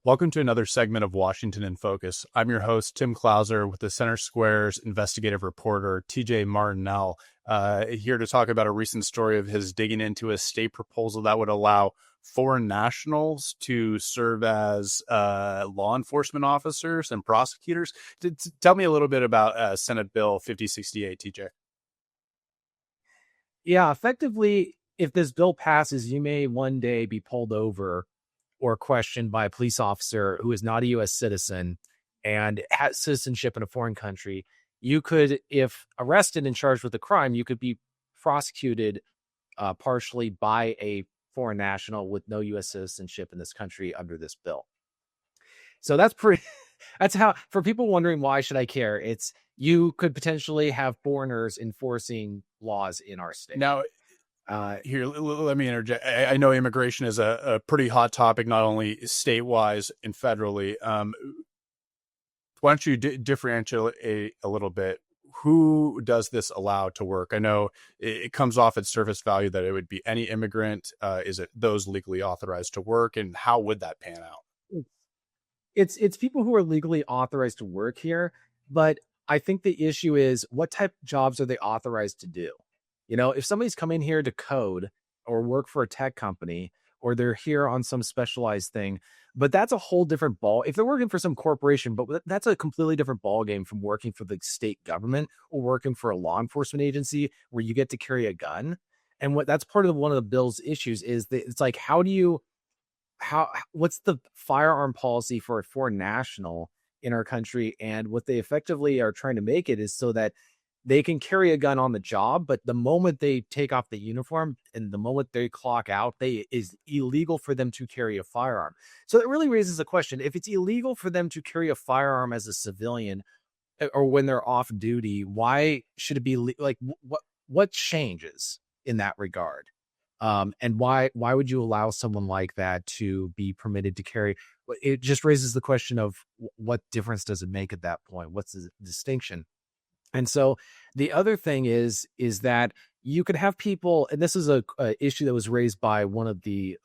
Welcome to another segment of Washington in Focus. I'm your host, Tim Clouser, with the Center Square's investigative reporter, TJ Martinell, here to talk about a recent story of his digging into a state proposal that would allow foreign nationals to serve as law enforcement officers and prosecutors. Tell me a little bit about Senate Bill 5068, TJ. Yeah, effectively, if this bill passes, you may one day be pulled over or questioned by a police officer who is not a U.S. citizen and has citizenship in a foreign country. You could, if arrested and charged with a crime, you could be prosecuted partially by a foreign national with no U.S. citizenship in this country under this bill. So that's pretty. That's how, for people wondering why should I care, it's you could potentially have foreigners enforcing laws in our state. Now, here, let me interject. I know immigration is a pretty hot topic, not only state-wise and federally. Why don't you differentiate a little bit? Who does this allow to work? I know it comes off at surface value that it would be any immigrant. Is it those legally authorized to work? And how would that pan out? It's people who are legally authorized to work here, but I think the issue is what type of jobs are they authorized to do? You know, if somebody's coming here to code or work for a tech company, or they're here on some specialized thing, but that's a whole different ball. If they're working for some corporation, but that's a completely different ball game from working for the state government or working for a law enforcement agency where you get to carry a gun. And that's part of one of the bill's issues is that it's like, what's the firearm policy for a foreign national in our country? And what they effectively are trying to make it is so that they can carry a gun on the job, but the moment they take off the uniform and the moment they clock out, is illegal for them to carry a firearm. So it really raises a question. If it's illegal for them to carry a firearm as a civilian or when they're off duty, why should it be like what changes in that regard? And why would you allow someone like that to be permitted to carry? It just raises the question of what difference does it make at that point? What's the distinction? And so the other thing is that you could have people, and this is a issue that was raised by one of the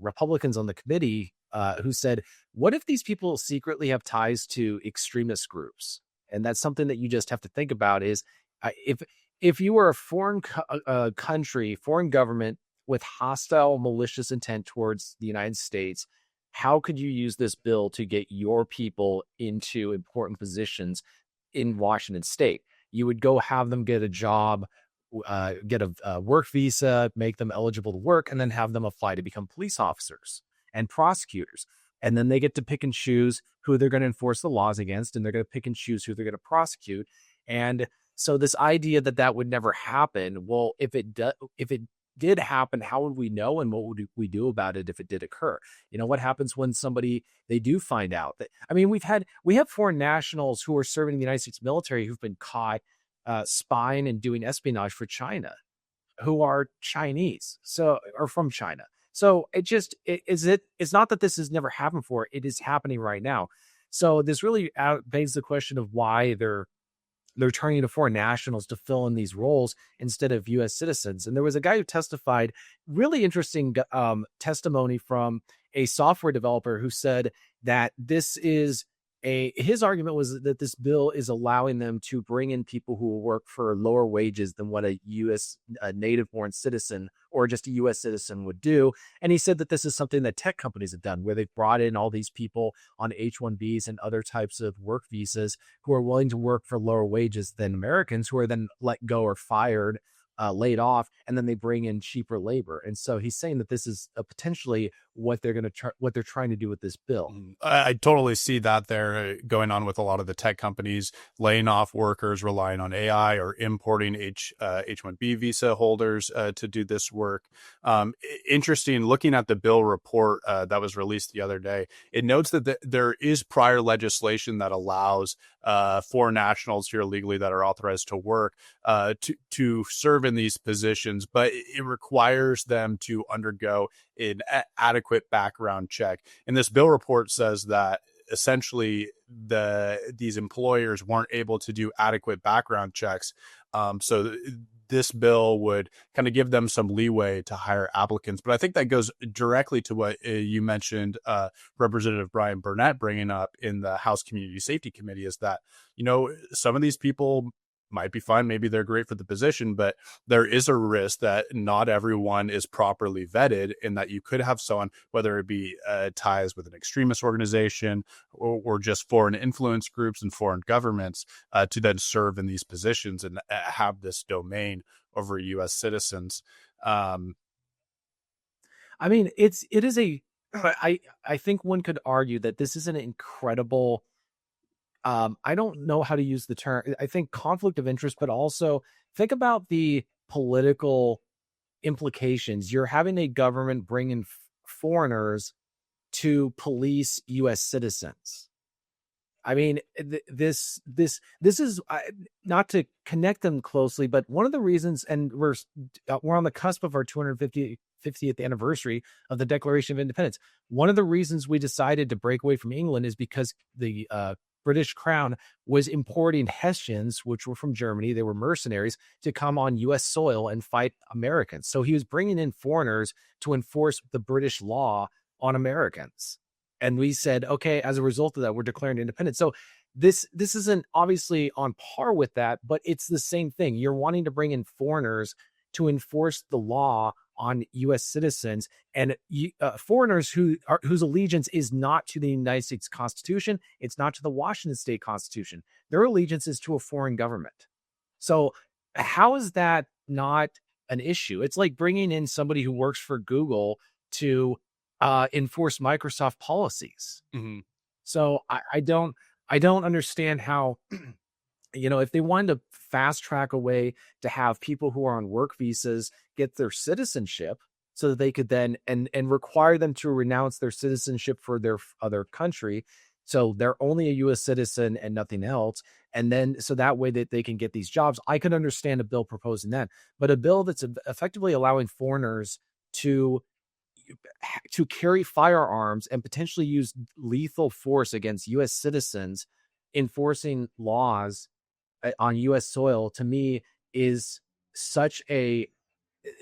Republicans on the committee who said, what if these people secretly have ties to extremist groups? And that's something that you just have to think about is if you were a foreign country, foreign government with hostile, malicious intent towards the United States, how could you use this bill to get your people into important positions in Washington state? You would go have them get a job, get a work visa, make them eligible to work, and then have them apply to become police officers and prosecutors. And then they get to pick and choose who they're going to enforce the laws against, and they're going to pick and choose who they're going to prosecute. And so this idea that would never happen, well, if it did happen, how would we know, and what would we do about it if it did occur? You know, what happens when they do find out that, I mean, we have foreign nationals who are serving in the United States military who've been caught spying and doing espionage for China, who are Chinese, or from China. So it's not that this has never happened before. It is happening right now. So this really begs the question of why they're turning to foreign nationals to fill in these roles instead of U.S. citizens. And there was a guy who testified, really interesting testimony from a software developer who said that his argument was that this bill is allowing them to bring in people who will work for lower wages than what a U.S. native born citizen or just a U.S. citizen would do. And he said that this is something that tech companies have done, where they've brought in all these people on H-1Bs and other types of work visas who are willing to work for lower wages than Americans, who are then let go or fired, laid off, and then they bring in cheaper labor. And so he's saying that this is potentially what they're trying to do with this bill. I totally see that there going on with a lot of the tech companies, laying off workers, relying on AI, or importing H-1B visa holders to do this work. Interesting, looking at the bill report that was released the other day, it notes that there is prior legislation that allows foreign nationals here legally that are authorized to work to serve in these positions, but it requires them to undergo an adequate background check. And this bill report says that essentially these employers weren't able to do adequate background checks So this bill would kind of give them some leeway to hire applicants. But I think that goes directly to what you mentioned, Representative Brian Burnett bringing up in the House Community Safety Committee, is that, some of these people might be fine. Maybe they're great for the position, but there is a risk that not everyone is properly vetted, and that you could have someone, whether it be ties with an extremist organization or just foreign influence groups and foreign governments, to then serve in these positions and have this domain over U.S. citizens. I mean, it is a, I think one could argue that this is an incredible, I don't know how to use the term. I think conflict of interest, but also think about the political implications. You're having a government bring in foreigners to police U.S. citizens. I mean, this is not to connect them closely, but one of the reasons, and we're on the cusp of our 250th anniversary of the Declaration of Independence. One of the reasons we decided to break away from England is because the British Crown was importing Hessians, which were from Germany. They were mercenaries to come on U.S. soil and fight Americans. So he was bringing in foreigners to enforce the British law on Americans. And we said, okay, as a result of that, we're declaring independence. So this isn't obviously on par with that, but it's the same thing. You're wanting to bring in foreigners to enforce the law on U.S. citizens, and foreigners whose allegiance is not to the United States Constitution. It's not to the Washington State Constitution. Their allegiance is to a foreign government. So how is that not an issue? It's like bringing in somebody who works for Google to enforce Microsoft policies. Mm-hmm. So I don't understand how, if they wanted to fast track a way to have people who are on work visas get their citizenship so that they could then and require them to renounce their citizenship for their other country. So they're only a U.S. citizen and nothing else. And then so that way that they can get these jobs. I could understand a bill proposing that, but a bill that's effectively allowing foreigners to carry firearms and potentially use lethal force against U.S. citizens, enforcing laws on U.S. soil, to me is such a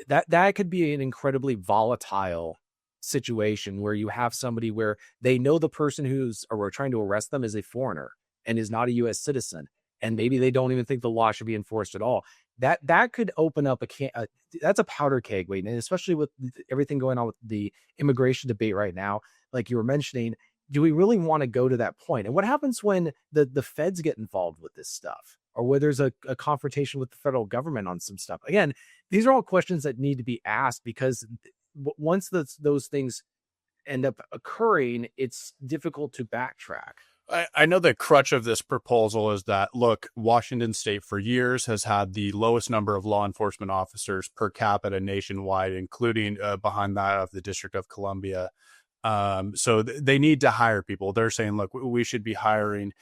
that could be an incredibly volatile situation where you have somebody where they know the person we're trying to arrest them is a foreigner and is not a U.S. citizen, and maybe they don't even think the law should be enforced at all. That could open up that's a powder keg, Wade, and especially with everything going on with the immigration debate right now, like you were mentioning. Do we really want to go to that point? And what happens when the feds get involved with this stuff, or where there's a confrontation with the federal government on some stuff? Again, these are all questions that need to be asked, because once those things end up occurring, it's difficult to backtrack. I know the crutch of this proposal is that, look, Washington State for years has had the lowest number of law enforcement officers per capita nationwide, including behind that of the District of Columbia. So they need to hire people. They're saying, look, we should be hiring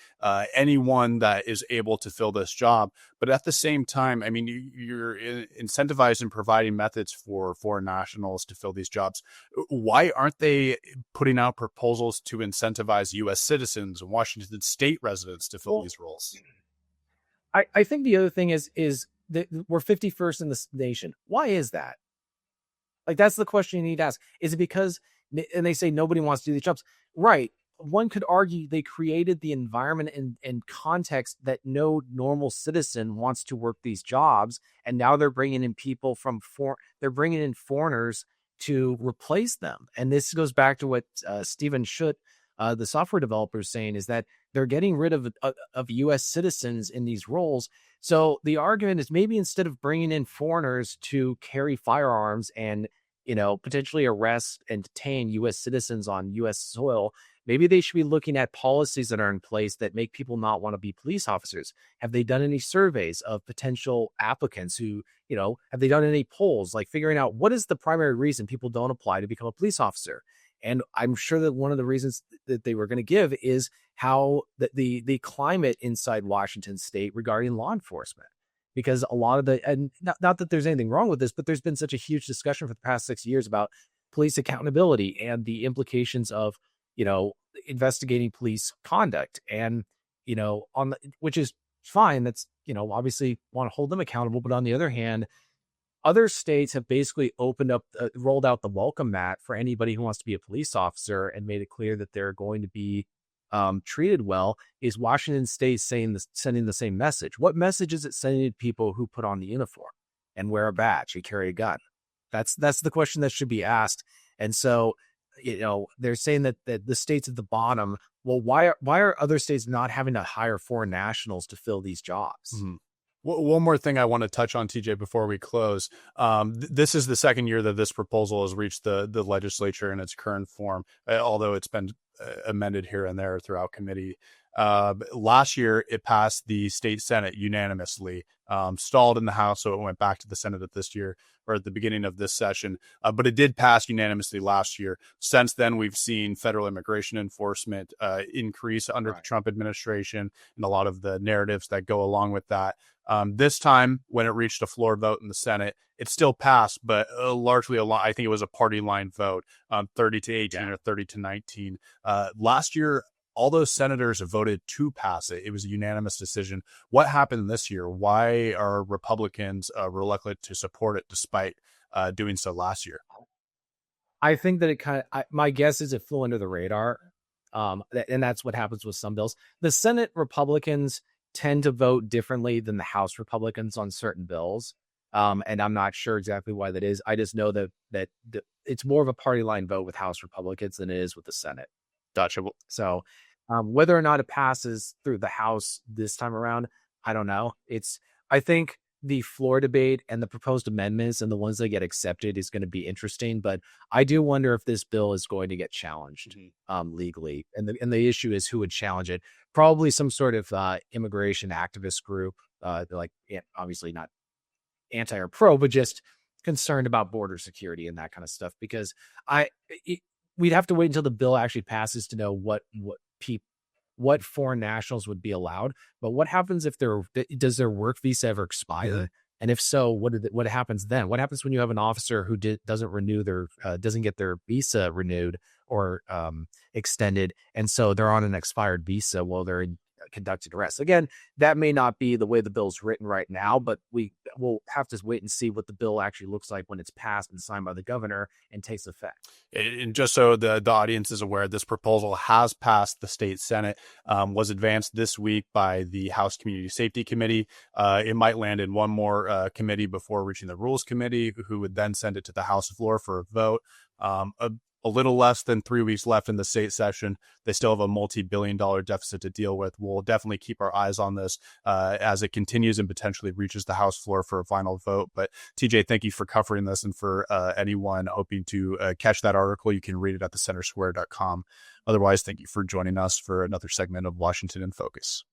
anyone that is able to fill this job. But at the same time, I mean, you're incentivized in providing methods for foreign nationals to fill these jobs. Why aren't they putting out proposals to incentivize U.S. citizens and Washington State residents to fill these roles? I think the other thing is that we're 51st in the nation. Why is that? Like, that's the question you need to ask. Is it because, and they say nobody wants to do these jobs, right? One could argue they created the environment and context that no normal citizen wants to work these jobs, and now they're bringing in people they're bringing in foreigners to replace them. And this goes back to what Stephen Schutt, the software developer, is saying, is that they're getting rid of U.S. citizens in these roles. So the argument is, maybe instead of bringing in foreigners to carry firearms and potentially arrest and detain U.S. citizens on U.S. soil, maybe they should be looking at policies that are in place that make people not want to be police officers. Have they done any surveys of potential applicants who, have they done any polls, like figuring out what is the primary reason people don't apply to become a police officer? And I'm sure that one of the reasons that they were going to give is how the climate inside Washington State regarding law enforcement. Because a lot of and not that there's anything wrong with this, but there's been such a huge discussion for the past 6 years about police accountability and the implications of, investigating police conduct, and, which is fine. That's, obviously want to hold them accountable. But on the other hand, other states have basically rolled out the welcome mat for anybody who wants to be a police officer and made it clear that they're going to be treated well. Is Washington State sending the same message? What message is it sending to people who put on the uniform and wear a badge and carry a gun? That's the question that should be asked. And so, they're saying that the states at the bottom. Well, why are other states not having to hire foreign nationals to fill these jobs? Mm-hmm. One more thing I want to touch on, TJ, before we close. This is the second year that this proposal has reached the legislature in its current form, although it's been amended here and there throughout committee. Last year, it passed the state Senate unanimously, stalled in the House, so it went back to the Senate this year, or at the beginning of this session. But it did pass unanimously last year. Since then, we've seen federal immigration enforcement increase under the Trump administration and a lot of the narratives that go along with that. This time, when it reached a floor vote in the Senate, it still passed, but largely I think it was a party line vote, 30-18 or 30-19. Last year, all those senators voted to pass it. It was a unanimous decision. What happened this year? Why are Republicans reluctant to support it despite doing so last year? I think that my guess is it flew under the radar. And that's what happens with some bills. The Senate Republicans tend to vote differently than the House Republicans on certain bills. And I'm not sure exactly why that is. I just know that it's more of a party line vote with House Republicans than it is with the Senate. Gotcha. So whether or not it passes through the House this time around, I don't know. I think the floor debate and the proposed amendments and the ones that get accepted is going to be interesting. But I do wonder if this bill is going to get challenged legally. And the issue is who would challenge it. Probably some sort of immigration activist group. Obviously not anti or pro, but just concerned about border security and that kind of stuff. Because we'd have to wait until the bill actually passes to know what foreign nationals would be allowed. But what happens if does their work visa ever expire? Mm-hmm. And if so, what happens then? What happens when you have an officer who doesn't get their visa renewed or extended, and so they're on an expired visa while they're in conducted arrest? Again, that may not be the way the bill's written right now, but we'll have to wait and see what the bill actually looks like when it's passed and signed by the governor and takes effect. And just so the audience is aware, this proposal has passed the state Senate, was advanced this week by the House Community Safety Committee. It might land in one more committee before reaching the Rules Committee, who would then send it to the House floor for a vote. A little less than 3 weeks left in the state session. They still have a multi-billion-dollar deficit to deal with. We'll definitely keep our eyes on this as it continues and potentially reaches the House floor for a final vote. But TJ, thank you for covering this. And for anyone hoping to catch that article, you can read it at thecentersquare.com. Otherwise, thank you for joining us for another segment of Washington in Focus.